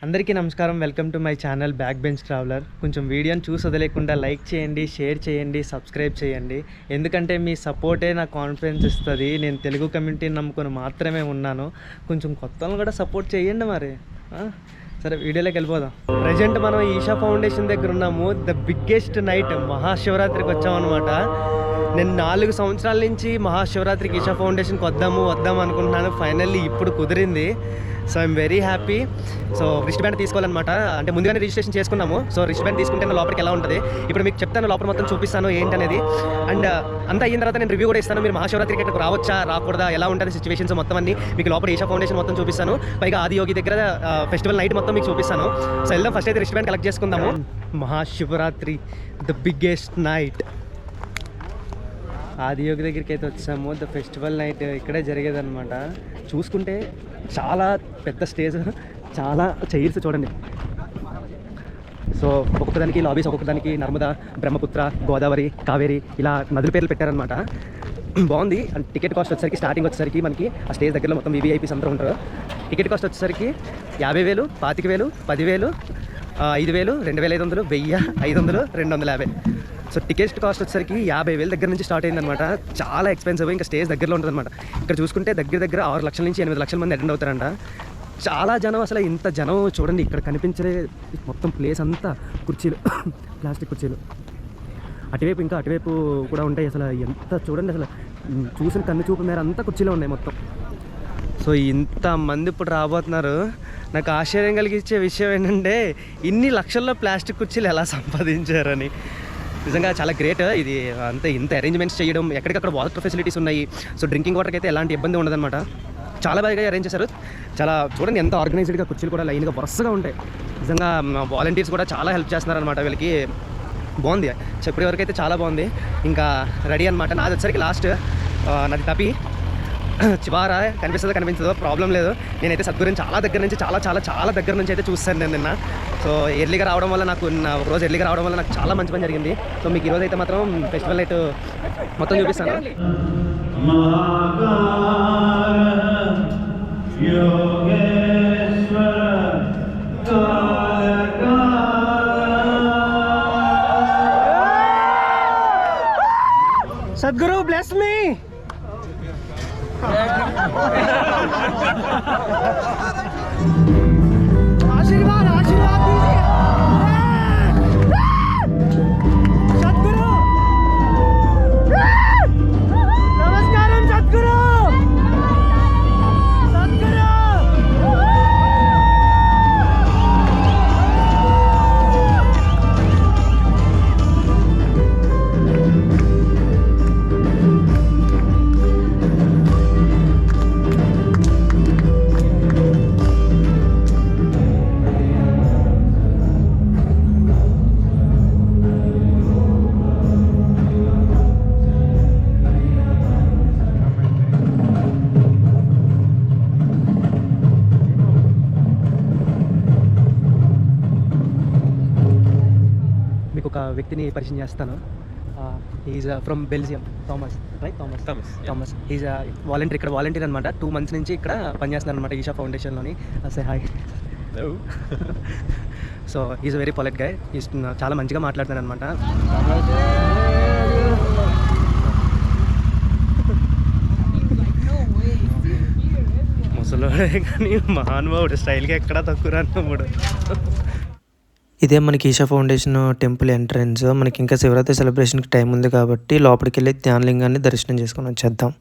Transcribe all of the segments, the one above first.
అందరికీ నమస్కారం. Welcome to my channel back bench traveller. కొంచెం వీడియోని చూసి వదిలేకుండా లైక్ చేయండి, షేర్ చేయండి, సబ్స్క్రైబ్ చేయండి. ఎందుకంటే మీ సపోర్టే నాకు కాన్ఫిడెన్స్ ఇస్తుంది. నేను తెలుగు కమ్యూనిటీని నమ్ముకొని మాత్రమే ఉన్నాను. కొంచెం కొత్తలను కూడా సపోర్ట్ చేయండి మరి. సరే, వీడియోలోకి వెళ్ళిపోదాం. ప్రజెంట్ మనం ఈషా ఫౌండేషన్ దగ్గర ఉన్నాము. ద బిగ్గెస్ట్ నైట్ మహాశివరాత్రికి వచ్చామన్నమాట. నేను 4 సంవత్సరాల నుంచి మహాశివరాత్రికి ఈషా ఫౌండేషన్కి వద్దాం అనుకుంటున్నాను. ఫైనల్లీ ఇప్పుడు కుదిరింది. So I'm very happy. So wrist band తీసుకోవాలన్నమాట. అంటే ముందుగానే రిజిస్ట్రేషన్ చేసుకున్నాము. సో రిస్ట్ బ్యాండ్ తీసుకుంటే లోపలికి ఎలా ఉంటుంది ఇప్పుడు మీకు చెప్తాను. లోపల మొత్తం చూపిస్తాను ఏంటనేది. అండ్ అంతా అయిన తర్వాత నేను రివ్యూ కూడా ఇస్తాను. మీరు మహాశివరాత్రికి ఇక్కడికి రావచ్చా, రాకూడదా, ఎలా ఉంటుంది సిచ్యువేషన్స్ మొత్తం అన్ని మీకు లోపల ఈషా ఫౌండేషన్ మొత్తం చూపిస్తాను. పైగా ఆదియోగి దగ్గర ఫెస్టివల్ నైట్ మొత్తం మీకు చూపిస్తాను. సో వెళ్దాం. ఫస్ట్ అయితే రిస్ట్ బ్యాండ్ కలెక్ట్ చేసుకుందాము. Mahashivratri the biggest night. Adiyogi దగ్గరికి అయితే వచ్చాము. ద ఫెస్టివల్ నైట్ ఇక్కడే జరిగేదన్నమాట. చూసుకుంటే చాలా పెద్ద స్టేజ్, చాలా చైర్స్ చూడండి. సో ఒక్కొక్కదానికి లాబీస్, ఒక్కొక్కదానికి నర్మదా, బ్రహ్మపుత్ర, గోదావరి, కావేరి ఇలా నదుల పేర్లు పెట్టారనమాట. బాగుంది. అండ్ టికెట్ కాస్ట్ వచ్చేసరికి స్టార్టింగ్ వచ్చేసరికి మనకి ఆ స్టేజ్ దగ్గరలో మొత్తం వివిఐపీస్ అందరూ ఉంటారు. టికెట్ కాస్ట్ వచ్చేసరికి 50,000, 25,000, 10,000, 5,000, 2,500, 1,000, 500, 250. సో టికెట్ కాస్ట్ వచ్చేసరికి 50,000 దగ్గర నుంచి స్టార్ట్ అయిందనమాట. చాలా ఎక్స్పెన్సివ్. ఇంకా స్టేజ్ దగ్గరలో ఉంటుందన్నమాట. ఇక్కడ చూసుకుంటే దగ్గర 6 లక్షల నుంచి 8 లక్షల మంది అటెండ్ అవుతారంట. చాలా జనం. అసలు ఇంత జనం చూడండి. ఇక్కడ కనిపించే మొత్తం ప్లేస్ అంతా కుర్చీలు, ప్లాస్టిక్ కుర్చీలు. అటువైపు కూడా ఉంటాయి. అసలు ఎంత చూడండి, అసలు చూసిన కన్ను చూపు మేర అంతా కుర్చీలో ఉన్నాయి మొత్తం. సో ఇంతమంది ఇప్పుడు రాబోతున్నారు. నాకు ఆశ్చర్యం కలిగించే విషయం ఏంటంటే ఇన్ని లక్షల్లో ప్లాస్టిక్ కుర్చీలు ఎలా సంపాదించారని. నిజంగా చాలా గ్రేట్. ఇది ఇంత అరేంజ్మెంట్స్ చేయడం. ఎక్కడికక్కడ వాటర్ ఫెసిలిటీస్ ఉన్నాయి. సో డ్రింకింగ్ వాటర్కి అయితే ఎలాంటి ఇబ్బంది ఉండదన్నమాట. చాలా బాగా అరేంజ్ చేశారు. చాలా చూడండి ఎంత ఆర్గనైజ్డ్గా కుర్చీలు కూడా లైన్గా వరుసగా ఉంటాయి. నిజంగా వాలంటీర్స్ కూడా చాలా హెల్ప్ చేస్తున్నారనమాట వీళ్ళకి. బాగుంది. చెప్పే వరకు అయితే చాలా బాగుంది. ఇంకా రెడీ అనమాట. నాది వచ్చరికి లాస్ట్, నాది తప్పి చివారా కనిపించదో ప్రాబ్లం లేదు. నేనైతే సద్గురిని చాలా దగ్గర నుంచి అయితే చూస్తాను నేను నిన్న. సో ఎర్లీగా రావడం వల్ల నాకు ఒక రోజు ఎర్లీగా రావడం వల్ల నాకు చాలా మంచి పని జరిగింది. సో మీకు ఈరోజు అయితే మాత్రం ఫెస్టివల్ నైట్ మొత్తం చూపిస్తాను. Sadhguru bless me. आशीर्वाद दीजिए सद्गुरु. नमस्कारम सद्गुरु. ఒక వ్యక్తిని పరిచయం చేస్తాను. Is from Belgium. Thomas. Is volunteer. ఇక్కడ వాలంటీర్ అనమాట. 2 months నుంచి ఇక్కడ పనిచేస్తున్నారు అనమాట ఈషా ఫౌండేషన్లోని. Say hi. So is very polite guy. చాలా మంచిగా మాట్లాడుతాను అనమాట. ముసలోడే కానీ మహానుభావుడు. స్టైల్గా ఎక్కడా తక్కువ అన్నప్పుడు. ఇదే మనకి ఈషా ఫౌండేషన్ టెంపుల్ ఎంట్రన్స్. మనకి ఇంకా శివరాత్రి సెలబ్రేషన్కి టైం ఉంది కాబట్టి లోపలికి వెళ్ళి ధ్యానలింగాన్ని దర్శనం చేసుకొని వచ్చేద్దాం.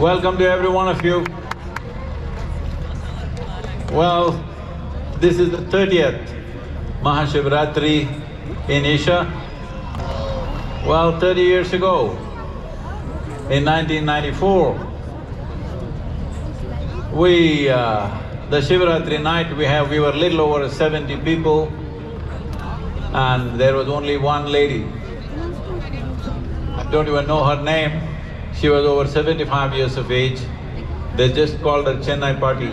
Welcome to every one of you. Well, this is the 30th Mahashivratri in Isha. Well, 30 years ago, in 1994, the Shivaratri night we were little over 70 people, and there was only one lady. I don't even know her name. She was over 75 years of age. They just called her Chennai Party.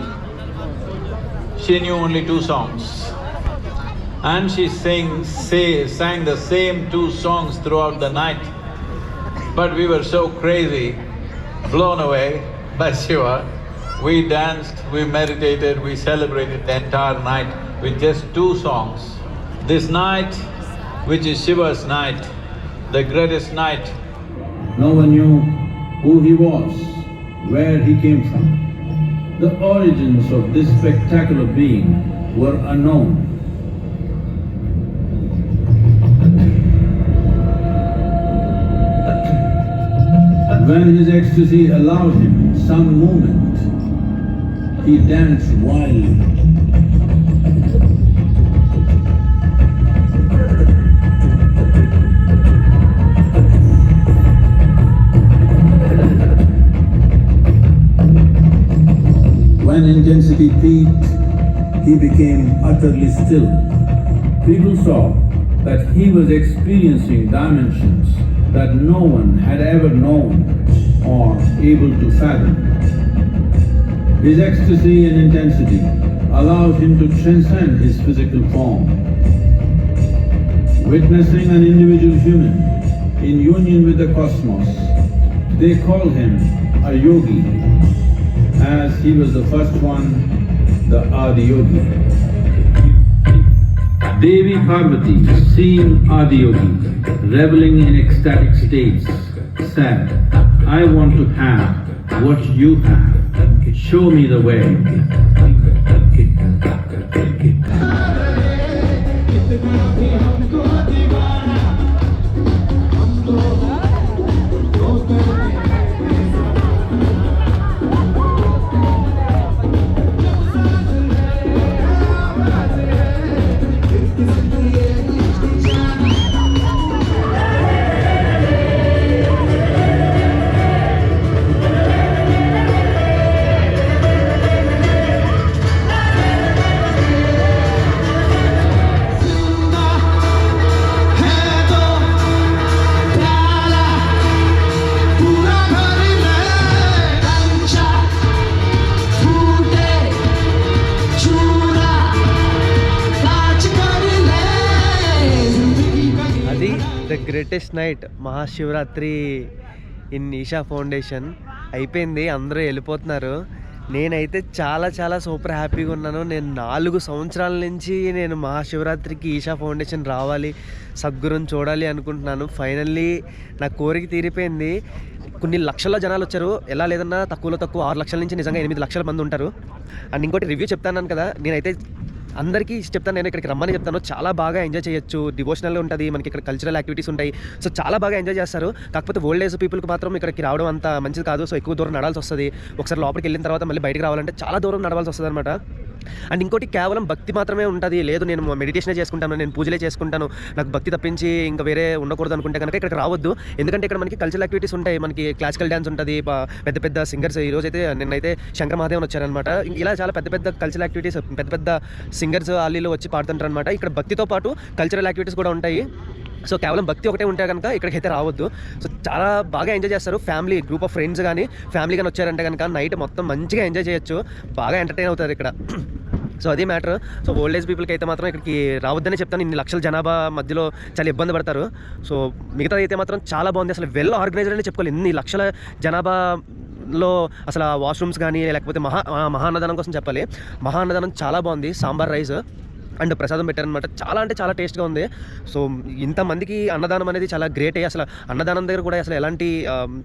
She knew only 2 songs. And she sang the same 2 songs throughout the night. But we were so crazy, blown away by Shiva. We danced, we meditated, we celebrated the entire night with just 2 songs. This night, which is Shiva's night, the greatest night. No one knew who he was, where he came from. The origins of this spectacular being were unknown. When his ecstasy allowed him some movement, he danced wildly. When intensity peaked, he became utterly still. People saw that he was experiencing dimensions that no one had ever known or able to fathom. His ecstasy and intensity allowed him to transcend his physical form. Witnessing an individual human in union with the cosmos, they call him a yogi, as he was the first one, the Adiyogi. Devi Parvati, seeing Adiyogi reveling in ecstatic states, said, "I want to have what you have. Show me the way." The greatest night Mahashivratri in Isha Foundation అయిపోయింది. అందరూ వెళ్ళిపోతున్నారు. నేనైతే చాలా చాలా super హ్యాపీగా ఉన్నాను. నేను 4 సంవత్సరాల నుంచి నేను మహాశివరాత్రికి ఈషా ఫౌండేషన్ రావాలి, సద్గురుని చూడాలి అనుకుంటున్నాను. ఫైనల్లీ నా కోరిక తీరిపోయింది. కొన్ని లక్షల జనాలు వచ్చారు. ఎలా లేదన్నా తక్కువలో తక్కువ 6 లక్షల నుంచి నిజంగా 8 లక్షల మంది ఉంటారు. అండ్ ఇంకోటి రివ్యూ చెప్తాను కదా, నేనైతే అందరికీ చెప్తాను, నేను ఇక్కడికి రమ్మని చెప్తాను. చాలా బాగా ఎంజాయ్ చేయొచ్చు. డివోషనల్ ఉంటుంది, మనకి ఇక్కడ కల్చరల్ యాక్టివిటీస్ ఉంటాయి. సో చాలా బాగా ఎంజాయ్ చేస్తారు. కాకపోతే ఓల్డ్ ఏజ్ పీపుల్కి మాత్రం ఇక్కడికి రావడం అంత మంచిది కాదు. సో ఎక్కువ దూరం నడాల్సి వస్తుంది. ఒకసారి లోపలికి వెళ్ళిన తర్వాత మళ్ళీ బయటకు రావాలంటే చాలా దూరం నడవాల్సి వస్తుంది అనమాట. అండ్ ఇంకోటి కేవలం భక్తి మాత్రమే ఉంటుంది. లేదు నేను మెడిటేషనే చేసుకుంటాను, నేను పూజలే చేసుకుంటాను, నాకు భక్తి తప్పించి ఇంకా వేరే ఉండకూడదు అనుకుంటే కనుక ఇక్కడికి రావద్దు. ఎందుకంటే ఇక్కడ మనకి కల్చరల్ యాక్టివిటీస్ ఉంటాయి. మనకి క్లాసికల్ డ్యాన్స్ ఉంటుంది, పెద్ద పెద్ద సింగర్స్. ఈరోజు అయితే నిన్నైతే శంకర మహాదేవన్ వచ్చారనమాట. ఇలా చాలా పెద్ద పెద్ద కల్చరల్ యాక్టివిటీస్, పెద్ద పెద్ద సింగర్స్ అల్లీలో వచ్చి పాడుతుంటారు అనమాట. ఇక్కడ భక్తితో పాటు కల్చరల్ యాక్టివిటీస్ కూడా ఉంటాయి. సో కేవలం భక్తి ఒకటే ఉంటే కనుక ఇక్కడికి అయితే రావద్దు. సో చాలా బాగా ఎంజాయ్ చేస్తారు. ఫ్యామిలీ గ్రూప్ ఆఫ్ ఫ్రెండ్స్ కానీ ఫ్యామిలీ కానీ వచ్చారంటే కనుక నైట్ మొత్తం మంచిగా ఎంజాయ్ చేయొచ్చు. బాగా ఎంటర్టైన్ అవుతారు ఇక్కడ. సో అది మ్యాటర్. సో ఓల్డ్ ఏజ్ పీపుల్కి అయితే మాత్రం ఇక్కడికి రావద్దనే చెప్తాను. ఇన్ని లక్షల జనాభా మధ్యలో చాలా ఇబ్బంది పడతారు. సో మిగతా అయితే మాత్రం చాలా బాగుంది. అసలు వెల్ ఆర్గనైజ్డ్ అని చెప్పుకోవాలి. ఇన్ని లక్షల జనాభాలో అసలు వాష్రూమ్స్ కానీ లేకపోతే మహాన్నదానం కోసం చెప్పాలి. మహాన్నదానం చాలా బాగుంది. సాంబార్ రైస్ అండ్ ప్రసాదం పెట్టారనమాట. చాలా అంటే చాలా టేస్ట్గా ఉంది. సో ఇంతమందికి అన్నదానం అనేది చాలా గ్రేట్. అసలు అన్నదానం దగ్గర కూడా అసలు ఎలాంటి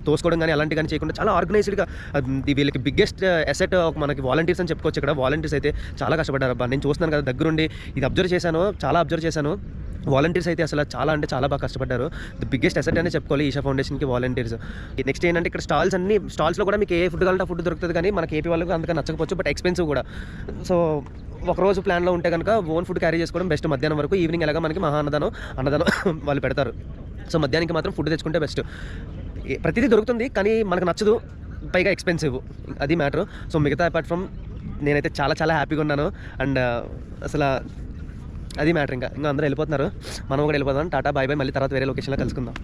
తోసుకోవడం కానీ అలాంటి కానీ చేయకుండా చాలా ఆర్గనైజ్డ్గా, వీళ్ళకి బిగ్గెస్ట్ అసెట్ మనకి వాలంటీర్స్ అని చెప్పుకోవచ్చు. ఇక్కడ వాలంటీర్స్ అయితే చాలా కష్టపడ్డారు అబ్బా. నేను చూస్తున్నాను కదా దగ్గరుండి, ఇది అబ్జర్వ్ చేశాను, చాలా అబ్జర్వ్ చేశాను. వాలంటీర్స్ అయితే అసలు చాలా అంటే చాలా బాగా కష్టపడ్డారు. ది బిగ్గెస్ట్ అసెట్ అనే చెప్పుకోవాలి ఈషా ఫౌండేషన్కి వాలంటీర్స్. నెక్స్ట్ ఏంటంటే ఇక్కడ స్టాల్స్లో కూడా మీకు ఏ ఫుడ్ కావాలంటే ఆ ఫుడ్ దొరుకుతుంది, కానీ మనకి ఏపీ వాళ్ళకి అంతగా నచ్చకపోవచ్చు, బట్ ఎక్స్పెన్సివ్ కూడా. సో ఒకరోజు ప్లాన్లో ఉంటే కనుక ఓన్ ఫుడ్ క్యారీ చేసుకోవడం బెస్ట్. మధ్యాహ్నం వరకు ఈవినింగ్ ఎలాగా మనకి అన్నదానం వాళ్ళు పెడతారు. సో మధ్యాహ్నానికి మాత్రం ఫుడ్ తెచ్చుకుంటే బెస్ట్. ప్రతిదీ దొరుకుతుంది కానీ మనకు నచ్చదు, పైగా ఎక్స్పెన్సివ్, అది మ్యాటర్. సో మిగతా అపార్ట్ ఫ్రమ్ నేనైతే చాలా చాలా హ్యాపీగా ఉన్నాను. అండ్ అసలు అది మ్యాటర్. ఇంకా అందరూ వెళ్ళిపోతున్నారు, మనం కూడా వెళ్ళిపోతాం. టాటా బాయ్ బాయ్, మళ్ళీ తర్వాత వేరే లొకేషన్లో కలుసుకుందాం.